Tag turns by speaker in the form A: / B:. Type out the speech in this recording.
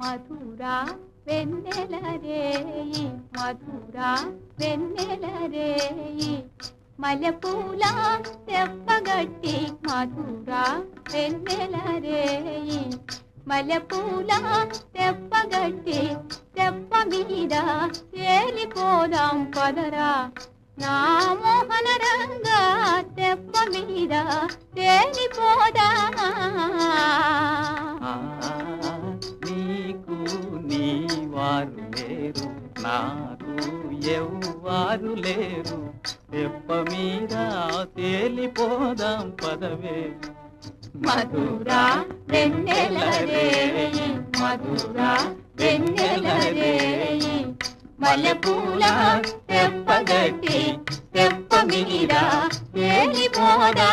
A: మధురా వెన్నెల రేయి మధురా వెన్నెల రేయి మల్లెపూల తెప్పగట్టి మధురా వెన్నెల రేయి మల్లెపూల తెప్పగట్టి తెప్ప మీద తేలిపోదాం పదరా నా మోహన రంగా తెప్ప మీద తేలిపోదా
B: నీకు నీవారు లేరు నాకు ఎవ్వారు లేరు తెప్ప మీద తేలిపోదాం పదవే
A: మధురా వెన్నెల రేయి మధురా వెన్నెల రేయి మల్లెపూల తెప్పగట్టి తెప్ప మీద తేలిపోదా